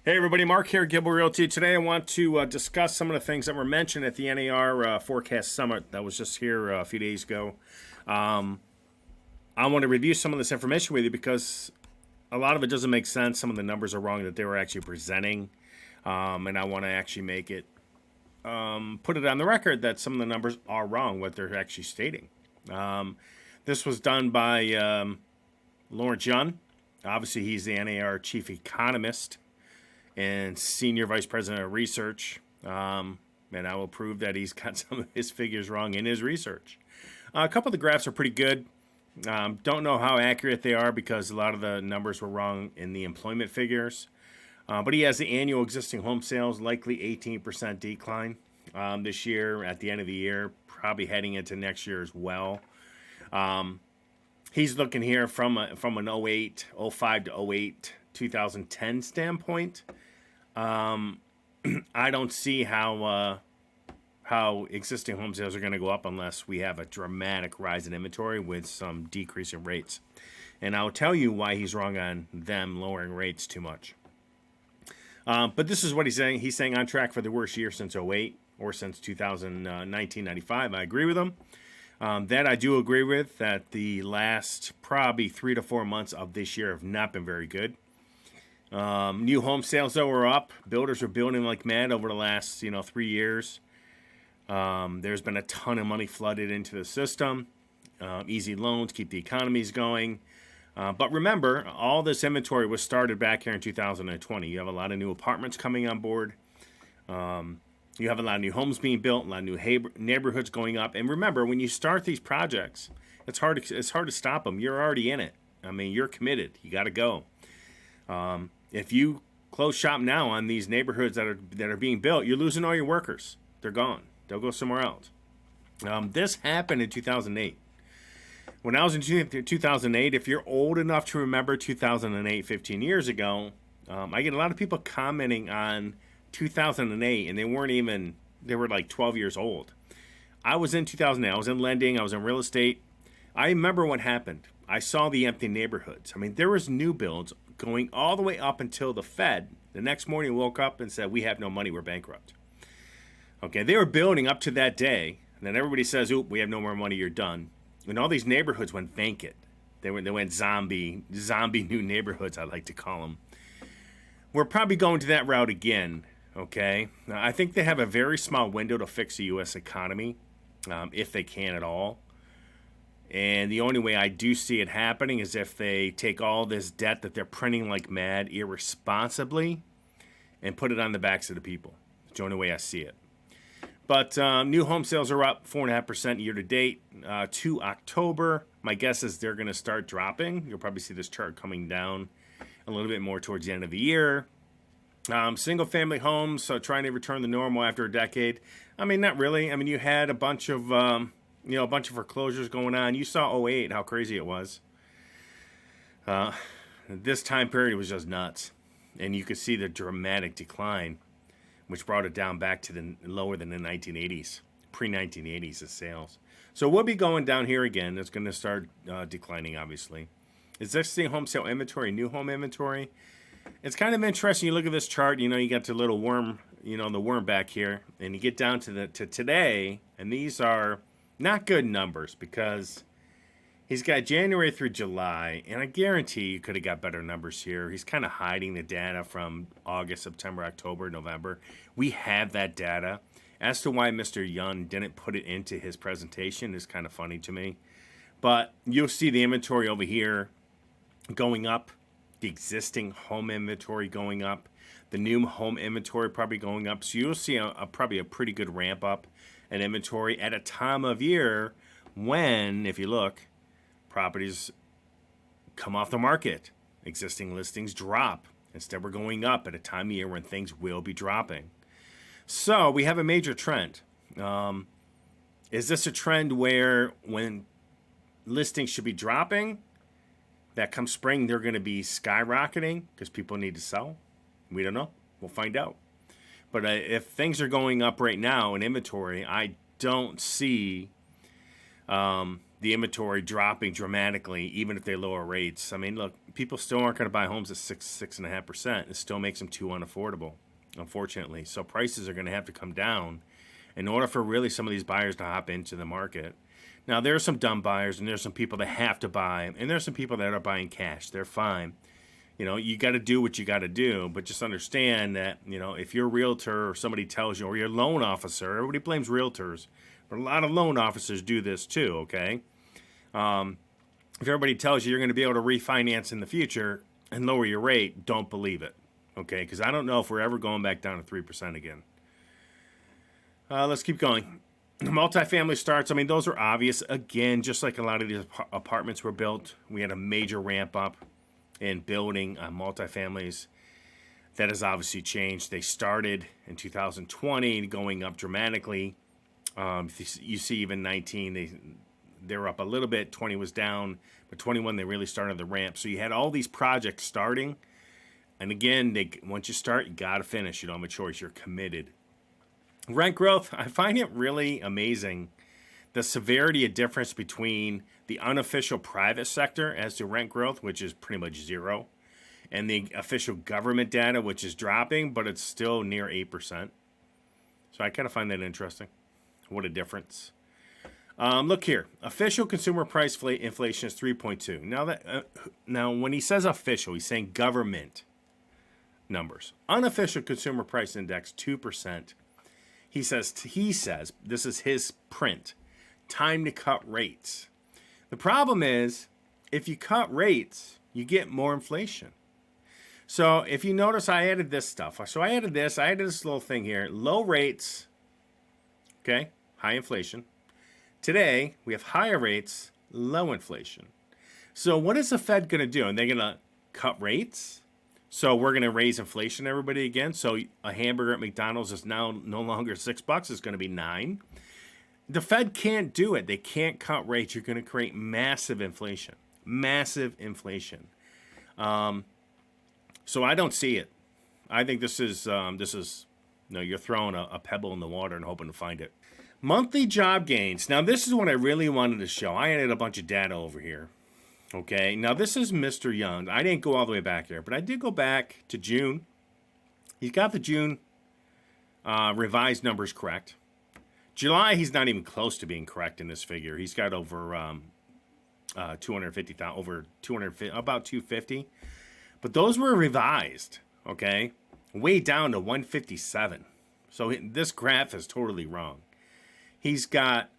Hey everybody, Mark here, Gilbo Realty. Today I want to discuss some of the things that were mentioned at the NAR Forecast Summit that was just here a few days ago. I want to review some of this information with you because a lot of it doesn't make sense. Some of the numbers are wrong that they were actually presenting, and I want to actually make it, put it on the record that some of the numbers are wrong, what they're actually stating. This was done by Lawrence Yun. Obviously, he's the NAR chief economist and senior vice president of research. And I will prove that he's got some of his figures wrong in his research. A couple of the graphs are pretty good. Don't know how accurate they are because a lot of the numbers were wrong in the employment figures. But he has the annual existing home sales, likely 18% decline this year at the end of the year, probably heading into next year as well. He's looking here from an 08, 05 to 08, 2010 standpoint. I don't see how existing home sales are going to go up unless we have a dramatic rise in inventory with some decrease in rates. And I'll tell you why he's wrong on them lowering rates too much. But this is what he's saying. He's saying on track for the worst year since 08 or since 1995. I agree with him. That I do agree with, that the last probably 3 to 4 months of this year have not been very good. New home sales, though, are up. Builders are building like mad over the last, 3 years. There's been a ton of money flooded into the system. Easy loans keep the economies going. But remember, all this inventory was started back here in 2020. You have a lot of new apartments coming on board. You have a lot of new homes being built, a lot of new neighborhoods going up. And remember, when you start these projects, it's hard to stop them. You're already in it. I mean, you're committed. You got to go. If you close shop now on these neighborhoods that are being built, you're losing all your workers. They're gone. They'll go somewhere else. This happened in 2008. When I was in 2008, if you're old enough to remember 2008, 15 years ago, I get a lot of people commenting on 2008, and they were like 12 years old. I was in 2008. I was in lending. I was in real estate. I remember what happened. I saw the empty neighborhoods. I mean, there was new builds going all the way up until the Fed the next morning woke up and said, we have no money, we're bankrupt. Okay, they were building up to that day, and then everybody says, oop, we have no more money, you're done. And all these neighborhoods went vacant. They went zombie new neighborhoods, I like to call them. We're probably going to that route again, okay? Now, I think they have a very small window to fix the U.S. economy, if they can at all. And the only way I do see it happening is if they take all this debt that they're printing like mad irresponsibly and put it on the backs of the people. It's the only way I see it. But new home sales are up 4.5% year to date to October. My guess is they're going to start dropping. You'll probably see this chart coming down a little bit more towards the end of the year. Single family homes, so trying to return to normal after a decade. I mean, not really. I mean, you had a bunch of foreclosures going on. You saw 08, how crazy it was. This time period was just nuts. And you could see the dramatic decline, which brought it down back to the lower than the 1980s, pre-1980s of sales. So we'll be going down here again. It's going to start declining, obviously. Existing home sale inventory, new home inventory. It's kind of interesting. You look at this chart, you got the little worm, the worm back here, and you get down to today, and these are not good numbers because he's got January through July, and I guarantee you could have got better numbers here. He's kind of hiding the data from August, September, October, November. We have that data. As to why Mr. Yun didn't put it into his presentation is kind of funny to me. But you'll see the inventory over here going up, the existing home inventory going up, the new home inventory probably going up. So you'll see probably a pretty good ramp up in inventory at a time of year when, if you look, properties come off the market. Existing listings drop. Instead, we're going up at a time of year when things will be dropping. So we have a major trend. Is this a trend where when listings should be dropping, that come spring, they're going to be skyrocketing because people need to sell? We don't know. We'll find out. But if things are going up right now in inventory, I don't see the the inventory dropping dramatically, even if they lower rates. I mean, look, people still aren't going to buy homes at 6.5%. It still makes them too unaffordable, unfortunately. So prices are going to have to come down in order for really some of these buyers to hop into the market. Now, there are some dumb buyers, and there's some people that have to buy, and there's some people that are buying cash. They're fine. You know, you got to do what you got to do, but just understand that, you know, if your realtor or somebody tells you, or your loan officer, everybody blames realtors, but a lot of loan officers do this too, okay? If everybody tells you you're going to be able to refinance in the future and lower your rate, don't believe it, okay? Because I don't know if we're ever going back down to 3% again. Let's keep going. Multifamily starts, I mean, those are obvious. Again, just like a lot of these apartments were built, we had a major ramp up in building multifamilies. That has obviously changed. They started in 2020, going up dramatically. You see even 19, they were up a little bit. 20 was down, but 21 they really started the ramp. So you had all these projects starting, and again, once you start, you got to finish. You don't have a choice. You're committed. Rent growth, I find it really amazing the severity of difference between the unofficial private sector as to rent growth, which is pretty much zero, and the official government data, which is dropping, but it's still near 8%. So I kind of find that interesting. What a difference. Look here. Official consumer price inflation is 3.2. Now, when he says official, he's saying government numbers. Unofficial consumer price index, 2%. He says, this is his print, time to cut rates. The problem is, if you cut rates, you get more inflation. So if you notice, I added this stuff. So I added this little thing here. Low rates, okay, high inflation. Today, we have higher rates, low inflation. So what is the Fed going to do? And they're going to cut rates? So we're going to raise inflation, everybody, again. So a hamburger at McDonald's is now no longer $6. It's going to be $9. The Fed can't do it. They can't cut rates. You're going to create massive inflation. Massive inflation. So I don't see it. I think this is you're throwing a pebble in the water and hoping to find it. Monthly job gains. Now, this is what I really wanted to show. I added a bunch of data over here. Okay, now this is Mr. Young. I didn't go all the way back there, but I did go back to June. He's got the June revised numbers correct. July, he's not even close to being correct in this figure. He's got over 250,000, over 250, about 250. But those were revised, okay, way down to 157. So this graph is totally wrong. He's got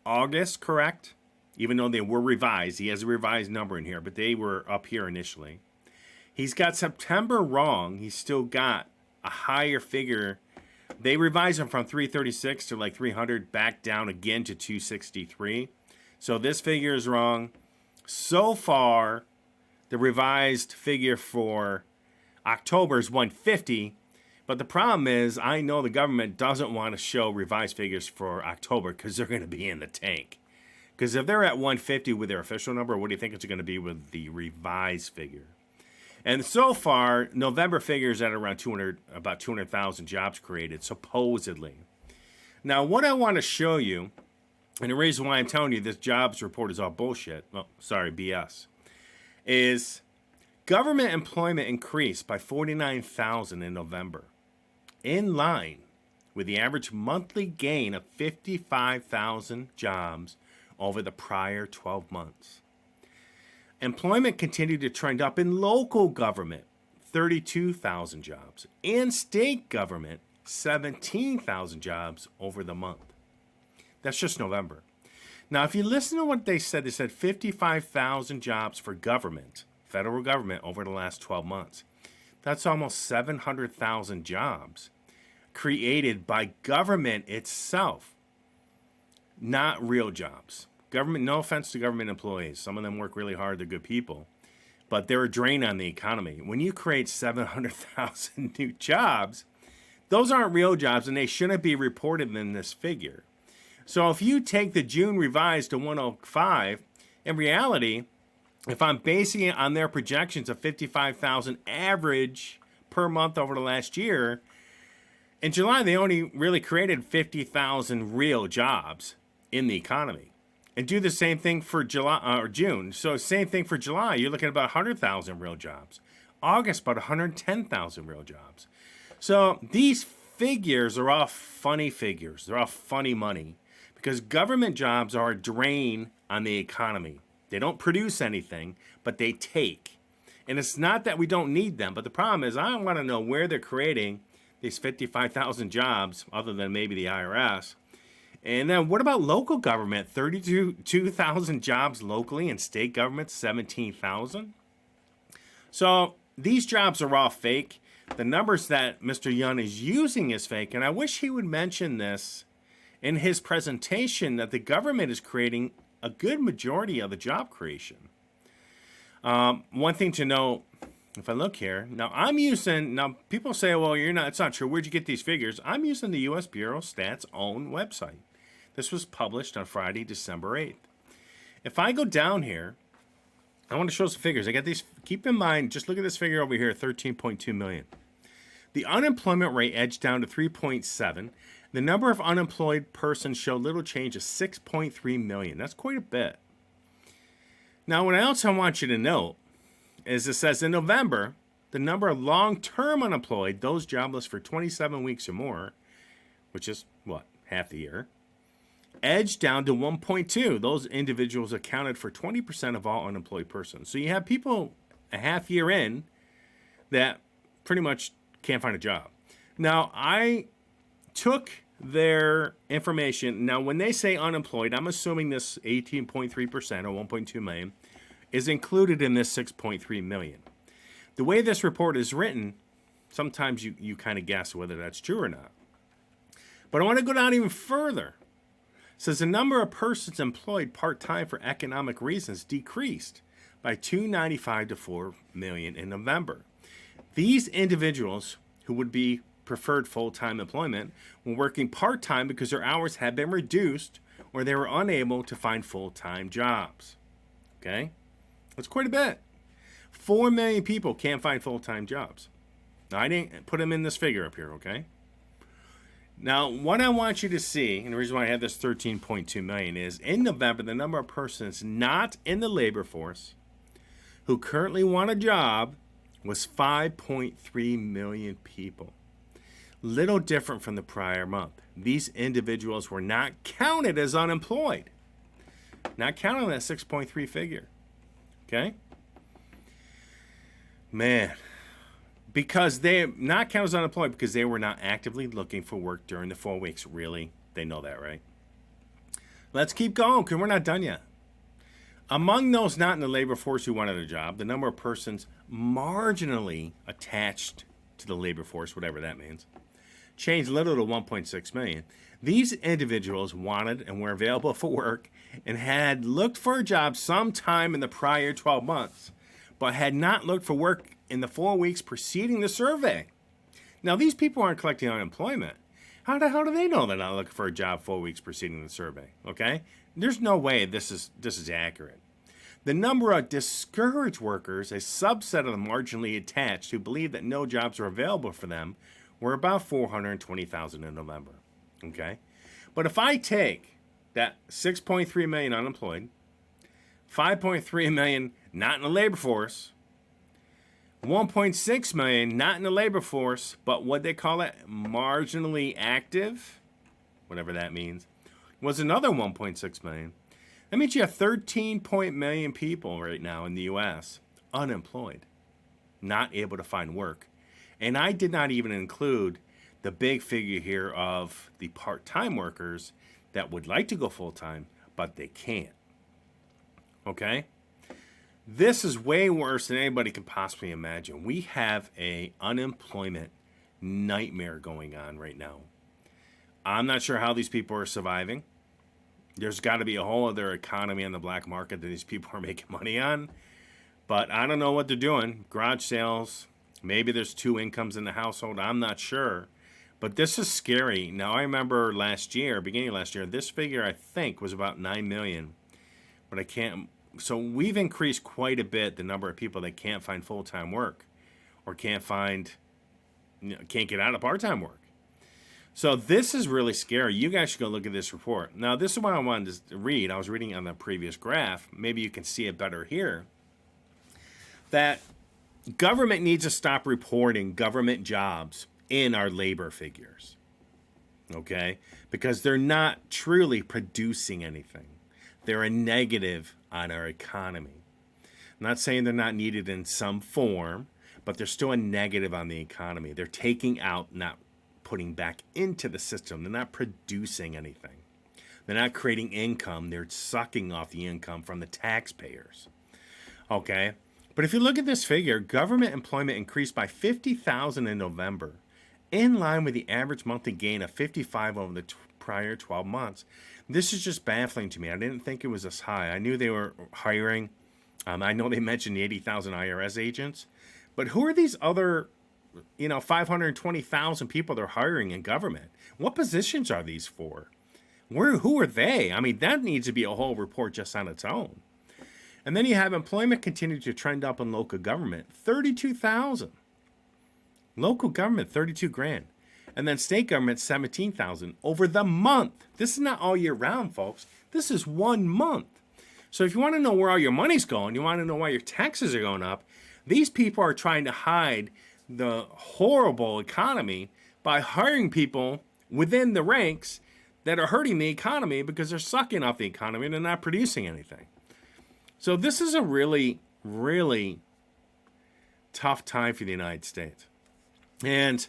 August correct, even though they were revised. He has a revised number in here, but they were up here initially. He's got September wrong. He's still got a higher figure. They revised him from 336 to like 300, back down again to 263. So this figure is wrong. So far, the revised figure for October is 150. But the problem is, I know the government doesn't want to show revised figures for October because they're going to be in the tank. Because if they're at 150 with their official number, what do you think it's going to be with the revised figure? And so far, November figures at around about 200,000 jobs created, supposedly. Now, what I want to show you, and the reason why I'm telling you this jobs report is all bullshit, BS, is government employment increased by 49,000 in November, in line with the average monthly gain of 55,000 jobs over the prior 12 months. Employment continued to trend up in local government, 32,000 jobs, and state government, 17,000 jobs over the month. That's just November. Now, if you listen to what they said 55,000 jobs for government, federal government, over the last 12 months. That's almost 700,000 jobs created by government itself. Not real jobs. Government, no offense to government employees. Some of them work really hard. They're good people. But they're a drain on the economy. When you create 700,000 new jobs, those aren't real jobs, and they shouldn't be reported in this figure. So if you take the June revised to 105, in reality, if I'm basing it on their projections of 55,000 average per month over the last year, in July they only really created 50,000 real jobs in the economy. And do the same thing for July or June. So same thing for July. You're looking at about 100,000 real jobs. August, about 110,000 real jobs. So these figures are all funny figures. They're all funny money because government jobs are a drain on the economy. They don't produce anything, but they take. And it's not that we don't need them, but the problem is I want to know where they're creating these 55,000 jobs, other than maybe the IRS. And then what about local government? 32,000 jobs locally, and state government 17,000. So these jobs are all fake. The numbers that Mr. Young is using is fake, and I wish he would mention this in his presentation, that the government is creating a good majority of the job creation. One thing to know, if I look here, now people say, well, it's not true. Where'd you get these figures? I'm using the U.S. Bureau of Stats' own website. This was published on Friday, December 8th. If I go down here, I want to show some figures. I got these. Keep in mind, just look at this figure over here, 13.2 million. The unemployment rate edged down to 3.7. The number of unemployed persons showed little change of 6.3 million. That's quite a bit. Now, what else I want you to note is it says in November, the number of long-term unemployed, those jobless for 27 weeks or more, which is, half the year, edged down to 1.2. Those individuals accounted for 20% of all unemployed persons. So you have people a half year in that pretty much can't find a job. Now, I took their information. Now, when they say unemployed, I'm assuming this 18.3% or 1.2 million is included in this 6.3 million. The way this report is written, sometimes you kind of guess whether that's true or not. But I want to go down even further. It says the number of persons employed part-time for economic reasons decreased by 295 to 4 million in November. These individuals who would be preferred full-time employment were working part-time because their hours had been reduced or they were unable to find full-time jobs. Okay? That's quite a bit. 4 million people can't find full-time jobs. Now, I didn't put them in this figure up here, okay? Now, what I want you to see, and the reason why I have this 13.2 million is, in November, the number of persons not in the labor force who currently want a job was 5.3 million people. Little different from the prior month. These individuals were not counted as unemployed. Not counted in that 6.3 figure. Okay? Man. Because they're not counted as unemployed because they were not actively looking for work during the 4 weeks. Really? They know that, right? Let's keep going because we're not done yet. Among those not in the labor force who wanted a job, the number of persons marginally attached to the labor force, whatever that means, changed little to 1.6 million. These individuals wanted and were available for work and had looked for a job sometime in the prior 12 months, but had not looked for work in the 4 weeks preceding the survey. Now, these people aren't collecting unemployment. How the hell do they know they're not looking for a job 4 weeks preceding the survey? Okay? There's no way this is accurate. The number of discouraged workers, a subset of the marginally attached who believe that no jobs are available for them, were about 420,000 in November. Okay? But if I take that 6.3 million unemployed, 5.3 million not in the labor force, 1.6 million not in the labor force, but what they call it, marginally active, whatever that means, was another 1.6 million. That means you have 13 million people right now in the U.S. unemployed, not able to find work. And I did not even include the big figure here of the part-time workers that would like to go full-time, but they can't. Okay? This is way worse than anybody can possibly imagine. We have a unemployment nightmare going on right now. I'm not sure how these people are surviving. There's got to be a whole other economy on the black market that these people are making money on. But I don't know what they're doing. Garage sales. Maybe there's two incomes in the household. I'm not sure. But this is scary. Now, I remember beginning of last year, this figure, I think, was about 9 million. But I can't. So we've increased quite a bit the number of people that can't find full-time work or can't get out of part-time work. So this is really scary. You guys should go look at this report. Now, this is what I wanted to read. I was reading on the previous graph. Maybe you can see it better here. That government needs to stop reporting government jobs in our labor figures. Okay? Because they're not truly producing anything. They're a negative on our economy. I'm not saying they're not needed in some form, but they're still a negative on the economy. They're taking out, not putting back into the system. They're not producing anything. They're not creating income. They're sucking off the income from the taxpayers. Okay? But if you look at this figure, government employment increased by 50,000 in November, in line with the average monthly gain of 55 over the prior 12 months. This is just baffling to me. I didn't think it was this high. I knew they were hiring. I know they mentioned the 80,000 IRS agents. But who are these other 520,000 people they're hiring in government? What positions are these for? Who are they? I mean, that needs to be a whole report just on its own. And then you have employment continue to trend up in local government, 32,000. Local government, 32 grand. And then state government, 17,000 over the month. This is not all year round, folks. This is 1 month. So if you want to know where all your money's going, you want to know why your taxes are going up, these people are trying to hide the horrible economy by hiring people within the ranks that are hurting the economy because they're sucking off the economy and they're not producing anything. So this is a really, really tough time for the United States. And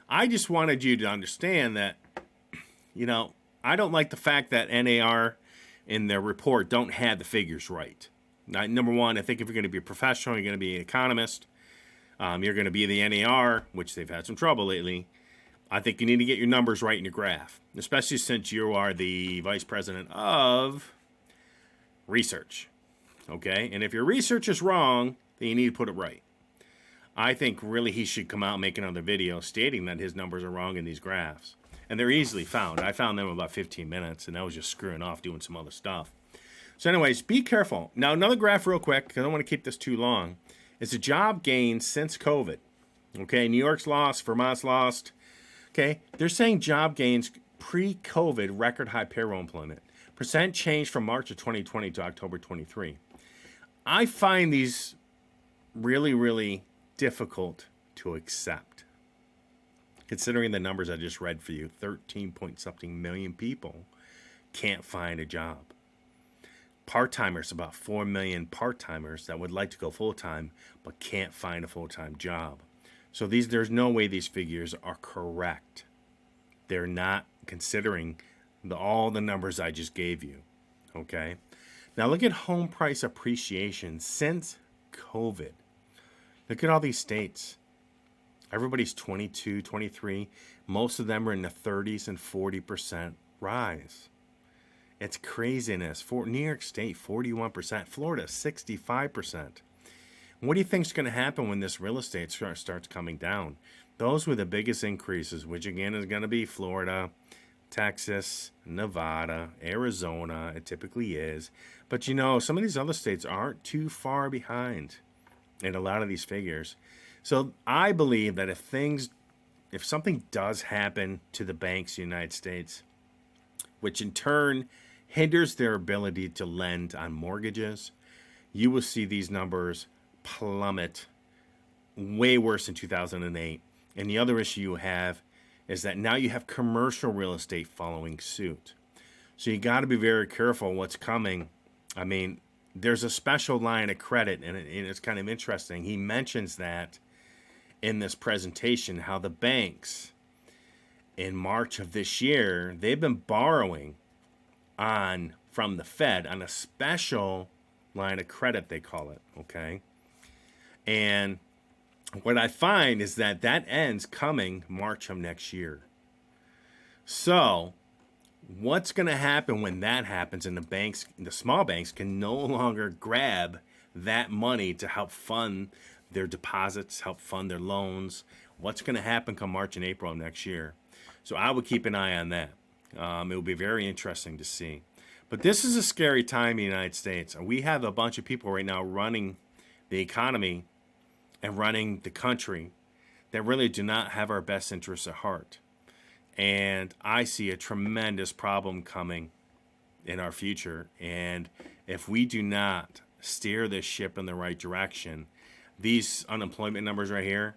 I just wanted you to understand that, I don't like the fact that NAR in their report don't have the figures right. Now, number one, I think if you're going to be a professional, you're going to be an economist, you're going to be the NAR, which they've had some trouble lately. I think you need to get your numbers right in your graph, especially since you are the vice president of research. Okay? And if your research is wrong, then you need to put it right. I think really he should come out and make another video stating that his numbers are wrong in these graphs. And they're easily found. I found them in about 15 minutes, and I was just screwing off doing some other stuff. So anyways, be careful. Now, another graph real quick, because I don't want to keep this too long, is the job gains since COVID. Okay, New York's lost, Vermont's lost. Okay, they're saying job gains pre-COVID record high payroll employment. Percent change from March of 2020 to October 23. I find these really, really difficult to accept. Considering the numbers I just read for you, 13 point something million people can't find a job. Part-timers, about 4 million part-timers that would like to go full-time but can't find a full-time job. So there's no way these figures are correct. They're not considering all the numbers I just gave you. Okay? Now look at home price appreciation since COVID. Look at all these states. Everybody's 22, 23. Most of them are in the 30s and 40% rise. It's craziness. For New York State, 41%. Florida, 65%. What do you think is going to happen when this real estate starts coming down? Those were the biggest increases, which again is going to be Florida, Texas, Nevada, Arizona. It typically is. But some of these other states aren't too far behind in a lot of these figures. So I believe that if something does happen to the banks in the United States, which in turn hinders their ability to lend on mortgages, you will see these numbers plummet way worse in 2008. And the other issue you have is that now you have commercial real estate following suit. So you got to be very careful what's coming. I mean, there's a special line of credit, and it's kind of interesting. He mentions that in this presentation, how the banks in March of this year, they've been borrowing from the Fed on a special line of credit, they call it, okay? And what I find is that ends coming March of next year. So what's going to happen when that happens and the small banks can no longer grab that money to help fund their deposits, help fund their loans? What's going to happen come March and April of next year? So I would keep an eye on that. It will be very interesting to see. But this is a scary time in the United States. We have a bunch of people right now running the economy and running the country that really do not have our best interests at heart. And I see a tremendous problem coming in our future. And if we do not steer this ship in the right direction, these unemployment numbers right here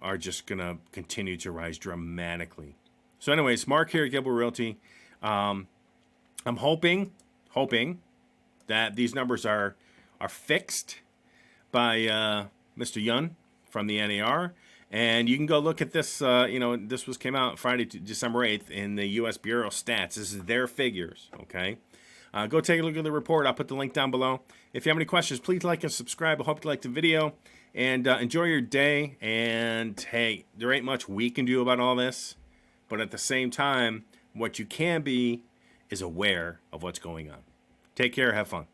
are just going to continue to rise dramatically. So anyways, Mark here at Gilbert Realty. I'm hoping that these numbers are fixed by Mr. Yun from the NAR. And you can go look at this. This came out Friday, December 8th in the U.S. Bureau of Stats. This is their figures, okay? Go take a look at the report. I'll put the link down below. If you have any questions, please like and subscribe. I hope you like the video. And enjoy your day. And, hey, there ain't much we can do about all this. But at the same time, what you can be is aware of what's going on. Take care. Have fun.